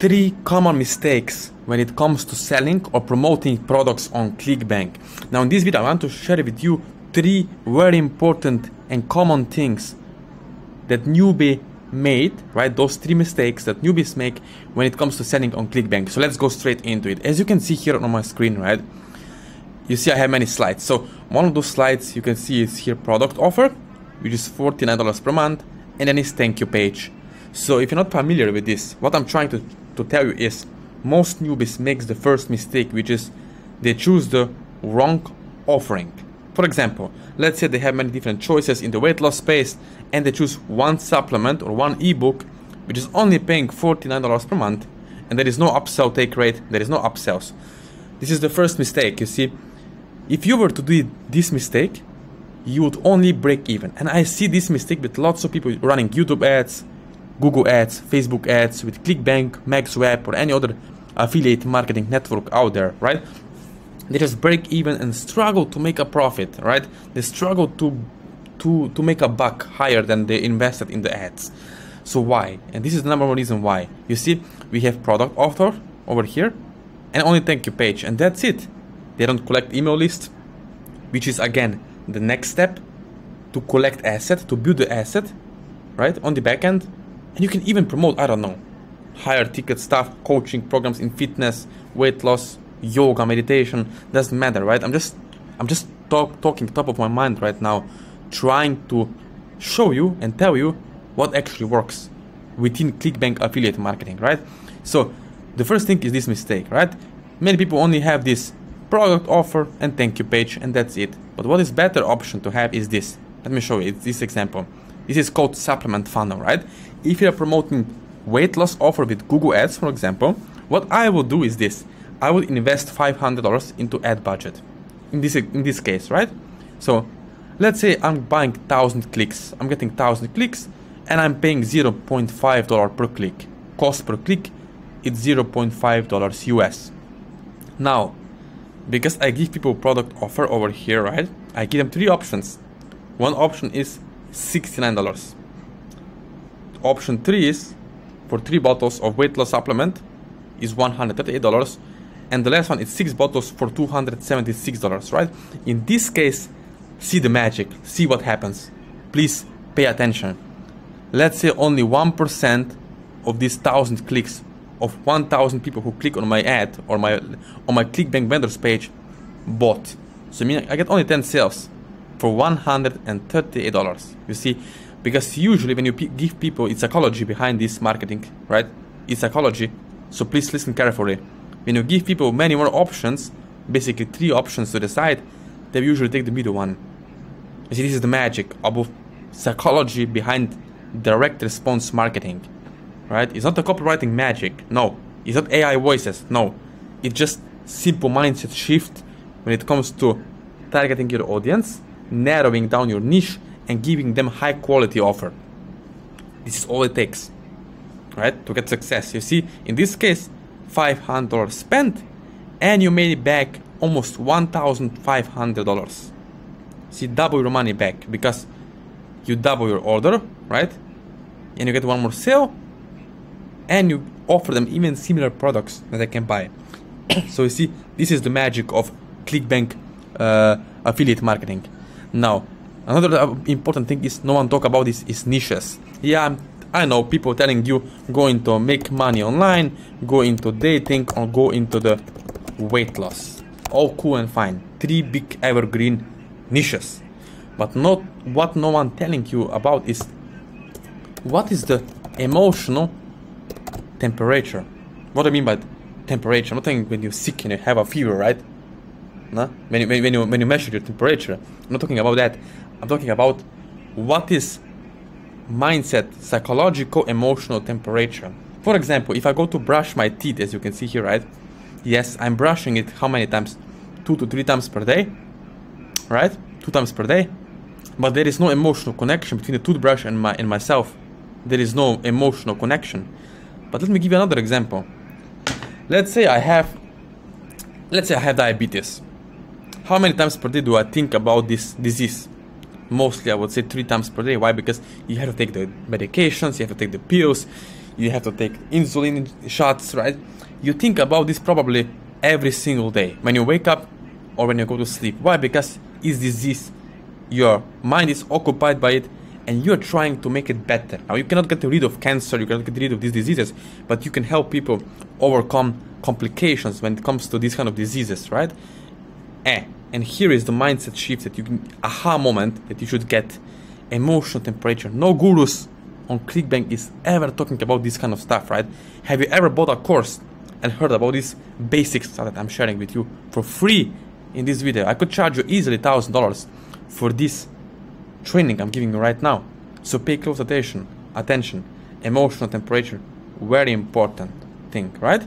3 common mistakes when it comes to selling or promoting products on Clickbank. Now in this video I want to share with you 3 very important and common things that newbie made, right? Those 3 mistakes that newbies make when it comes to selling on Clickbank. So let's go straight into it. As you can see here on my screen, right? You see I have many slides. So one of those slides you can see is here product offer, which is $49 per month, and then it's thank you page. So if you're not familiar with this, what I'm trying to tell you is most newbies makes the first mistake, which is they choose the wrong offering. For example, let's say they have many different choices in the weight loss space and they choose one supplement or one ebook which is only paying $49 per month, and there is no upsell take rate, there is no upsells. This is the first mistake. You see, if you were to do this mistake, you would only break even. And I see this mistake with lots of people running YouTube ads, Google ads, Facebook ads, with Clickbank, MaxWeb, or any other affiliate marketing network out there, right? They just break even and struggle to make a profit, right? They struggle to make a buck higher than they invested in the ads. So why? And this is the number one reason why. You see, we have product offer over here and only thank you page, and that's it. They don't collect email list, which is again the next step to collect asset, to build the asset, right, on the back end. And you can even promote, I don't know, higher ticket stuff, coaching programs in fitness, weight loss, yoga, meditation, doesn't matter, right? I'm just talking top of my mind right now, trying to show you and tell you what actually works within Clickbank affiliate marketing, right? So the first thing is this mistake, right? Many people only have this product offer and thank you page, and that's it. But what is better option to have is this. Let me show you. It's this example. This is called supplement funnel, right? If you're promoting weight loss offer with Google ads, for example, what I will do is this. I will invest $500 into ad budget in this case, right? So let's say I'm buying 1,000 clicks. I'm getting 1,000 clicks and I'm paying $0.5 per click. Cost per click, it's $0.5 US. Now, because I give people product offer over here, right? I give them 3 options. One option is $69. Option 3 is for 3 bottles of weight loss supplement is $138, and the last one is 6 bottles for $276, right? In this case, see the magic, see what happens. Please pay attention. Let's say only 1% of these 1,000 clicks of 1,000 people who click on my ad or on my Clickbank vendors page bought. So I mean I get only 10 sales for $138. You see, because usually when you give people, it's psychology behind this marketing, right? It's psychology. So please listen carefully. When you give people many more options, basically 3 options to decide, they usually take the middle one. You see, this is the magic of psychology behind direct response marketing, right? It's not the copywriting magic, no. It's not AI voices, no. It's just simple mindset shift when it comes to targeting your audience, narrowing down your niche, and giving them high quality offer. This is all it takes, right, to get success. You see, in this case, $500 spent and you made back almost $1,500. See, double your money back because you double your order, right? And you get one more sale and you offer them even similar products that they can buy. So you see, this is the magic of Clickbank affiliate marketing. Now, another important thing is no one talk about this is niches. Yeah, I know people telling you go into make money online, go into dating, or go into the weight loss. All cool and fine. 3 big evergreen niches. But not what no one telling you about is what is the emotional temperature. What I mean by temperature, I'm not talking when you're sick and you have a fever, right? No? When you measure your temperature, I'm not talking about that. I'm talking about what is mindset, psychological, emotional temperature. For example, if I go to brush my teeth, as you can see here, right? Yes, I'm brushing it how many times? 2 to 3 times per day, right? 2 times per day. But there is no emotional connection between the toothbrush and myself. There is no emotional connection. But let me give you another example. Let's say I have diabetes. How many times per day do I think about this disease? Mostly I would say 3 times per day. Why? Because you have to take the medications, you have to take the pills, you have to take insulin shots, right? You think about this probably every single day when you wake up or when you go to sleep. Why? Because it's disease. Your mind is occupied by it and you're trying to make it better. Now, you cannot get rid of cancer, you cannot get rid of these diseases, but you can help people overcome complications when it comes to these kind of diseases, right? And here is the mindset shift that you can, aha moment that you should get. Emotional temperature. No gurus on Clickbank is ever talking about this kind of stuff, right? Have you ever bought a course and heard about these basic stuff that I'm sharing with you for free in this video? I could charge you easily $1,000 for this training I'm giving you right now. So pay close attention. Emotional temperature, very important thing, right?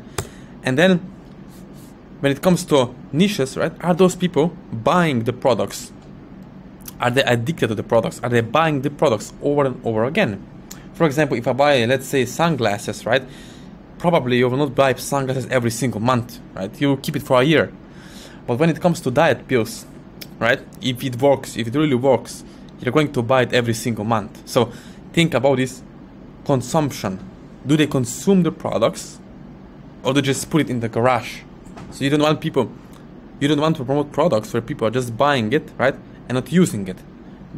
And then when it comes to niches, right, are those people buying the products? Are they addicted to the products? Are they buying the products over and over again? For example, if I buy, let's say, sunglasses, right, probably you will not buy sunglasses every single month, right? You will keep it for a year. But when it comes to diet pills, right, if it works, if it really works, you're going to buy it every single month. So think about this consumption. Do they consume the products or do they just put it in the garage? So you don't want to promote products where people are just buying it, right, and not using it.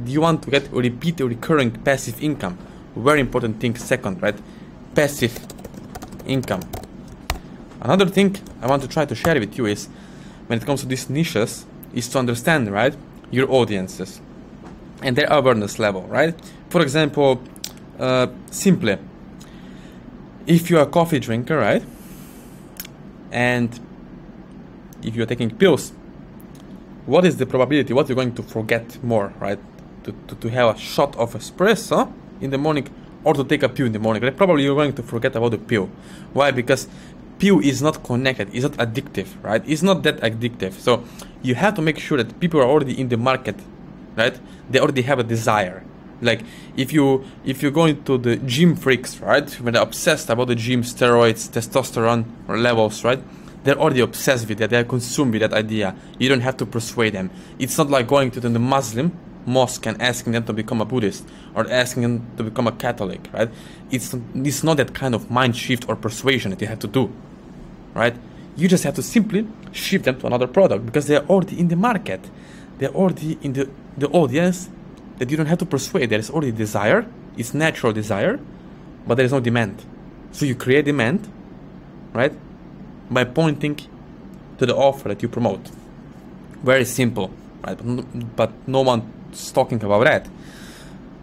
You want to get a repeat, recurring passive income. Very important thing second, right? Passive income. Another thing I want to try to share with you is, when it comes to these niches, is to understand, right, your audiences and their awareness level, right? For example, simply, if you're a coffee drinker, right, and if you're taking pills, what is the probability, what you're going to forget more, right? To have a shot of espresso in the morning or to take a pill in the morning, right? Probably you're going to forget about the pill. Why? Because pill is not connected, it's not addictive, right? It's not that addictive. So you have to make sure that people are already in the market, right? They already have a desire. Like if you go into the gym freaks, right, when they're obsessed about the gym, steroids, testosterone levels, right, they're already obsessed with that, they're consumed with that idea. You don't have to persuade them. It's not like going to the Muslim mosque and asking them to become a Buddhist or asking them to become a Catholic, right? It's not that kind of mind shift or persuasion that you have to do, right? You just have to simply shift them to another product because they're already in the market. They're already in the audience that you don't have to persuade. There is already desire, it's natural desire, but there is no demand. So you create demand, right, by pointing to the offer that you promote. Very simple, right? But no one's talking about that.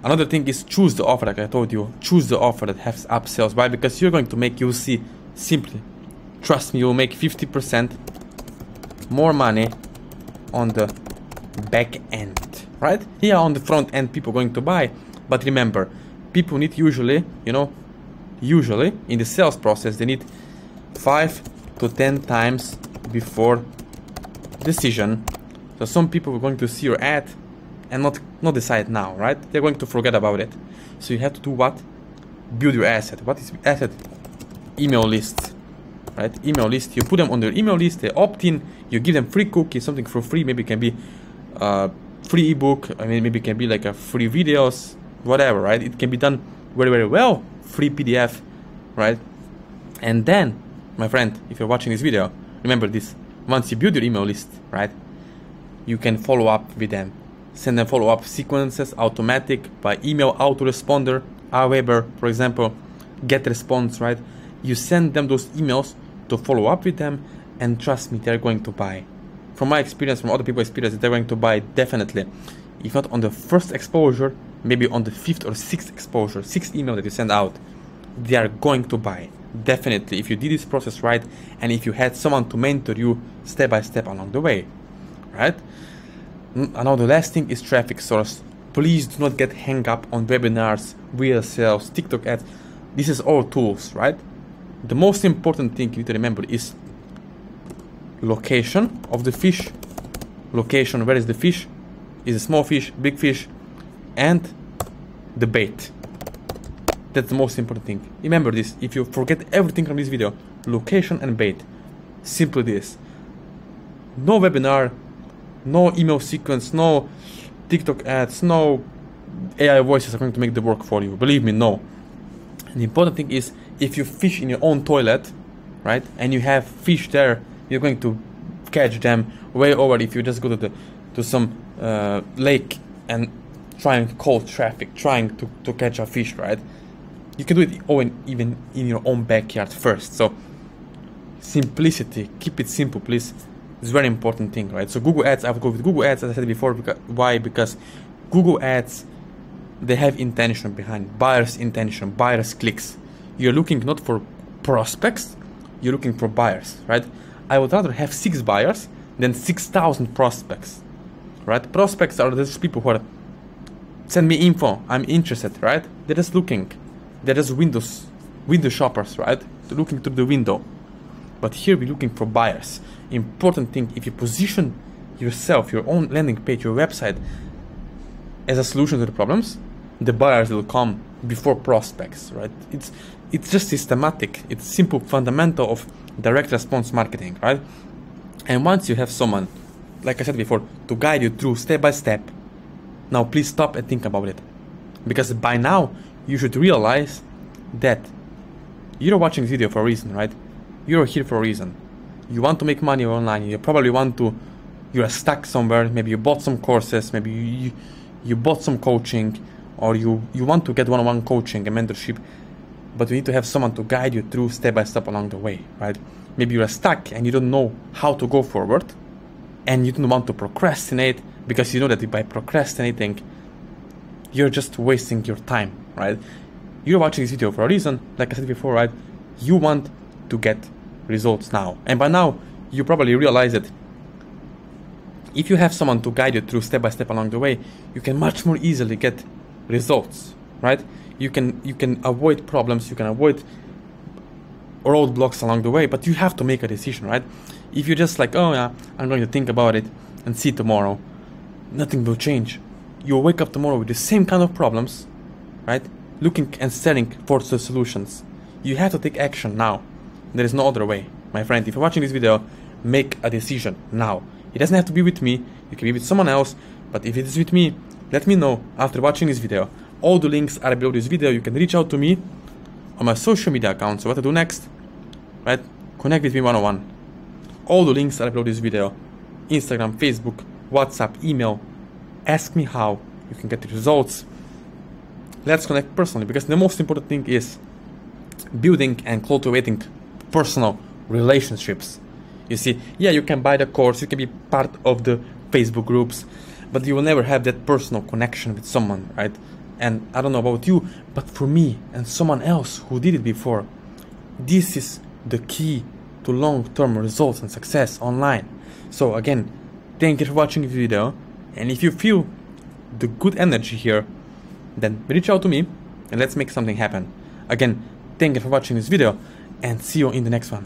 Another thing is choose the offer, like I told you. Choose the offer that has upsells. Why? Because you're going to make, you'll see, simply, trust me, you'll make 50% more money on the back end, right? Here on the front end, people are going to buy. But remember, people need usually in the sales process, they need 5 to 10 times before decision. So some people are going to see your ad and not decide now, right? They're going to forget about it. So you have to do what? Build your asset. What is asset? Email lists, right? Email list. You put them on their email list. They opt in. You give them free cookies, something for free. Maybe it can be free ebook. I mean, maybe it can be like a free videos, whatever, right? It can be done very, very well. Free PDF, right? And then, my friend, if you're watching this video, remember this. Once you build your email list, right, you can follow up with them. Send them follow-up sequences, automatic, by email autoresponder, Aweber, for example, get response, right? You send them those emails to follow up with them, and trust me, they're going to buy. From my experience, from other people's experience, they're going to buy definitely. If not on the first exposure, maybe on the 5th or 6th exposure, 6th email that you send out, they are going to buy. Definitely, if you did this process right, and if you had someone to mentor you step by step along the way, right? Now the last thing is traffic source. Please do not get hung up on webinars, real sales, TikTok ads. This is all tools, right? The most important thing you need to remember is location of the fish. Location, where is the fish? Is it small fish, big fish, and the bait. That's the most important thing. Remember this. If you forget everything from this video, location and bait. Simply this. No webinar, no email sequence, no TikTok ads, no AI voices are going to make the work for you. Believe me, no. And the important thing is if you fish in your own toilet, right, and you have fish there, you're going to catch them way over if you just go to some lake and try and call traffic, trying to catch a fish, right? You can do it even in your own backyard first. So simplicity, keep it simple, please. It's a very important thing, right? So Google Ads, I would go with Google Ads, as I said before. Why? Because Google Ads, they have intention behind, buyers' intention, buyers' clicks. You're looking not for prospects, you're looking for buyers, right? I would rather have 6 buyers than 6,000 prospects, right? Prospects are those people who are, send me info, I'm interested, right? They're just looking. They're just window shoppers, right? They're looking through the window. But here we're looking for buyers. Important thing, if you position yourself, your own landing page, your website as a solution to the problems, the buyers will come before prospects, right? It's just systematic. It's simple, fundamental of direct response marketing, right? And once you have someone, like I said before, to guide you through step by step, now please stop and think about it. Because by now, you should realize that you're watching this video for a reason, right? You're here for a reason. You want to make money online. You probably you're stuck somewhere. Maybe you bought some courses. Maybe you bought some coaching, or you want to get one-on-one coaching and mentorship, but you need to have someone to guide you through step by step along the way, right? Maybe you're stuck and you don't know how to go forward, and you don't want to procrastinate because you know that by procrastinating, you're just wasting your time, right? You're watching this video for a reason, like I said before, right? You want to get results now. And by now, you probably realize that if you have someone to guide you through step by step along the way, you can much more easily get results, right? You can avoid problems, you can avoid roadblocks along the way, but you have to make a decision, right? If you're just like, oh yeah, I'm going to think about it and see tomorrow, nothing will change. You'll wake up tomorrow with the same kind of problems, right? Looking and searching for the solutions. You have to take action now. There is no other way. My friend, if you're watching this video, make a decision now. It doesn't have to be with me, it can be with someone else, but if it is with me, let me know after watching this video. All the links are below this video. You can reach out to me on my social media accounts. So what to do next, right? Connect with me one-on-one. All the links are below this video. Instagram, Facebook, WhatsApp, email. Ask me how you can get the results. Let's connect personally, because the most important thing is building and cultivating personal relationships. You see, yeah, you can buy the course, you can be part of the Facebook groups, but you will never have that personal connection with someone, right? And I don't know about you, but for me and someone else who did it before, this is the key to long-term results and success online. So again, thank you for watching this video, and if you feel the good energy here, then reach out to me and let's make something happen. Again, thank you for watching this video, and see you in the next one.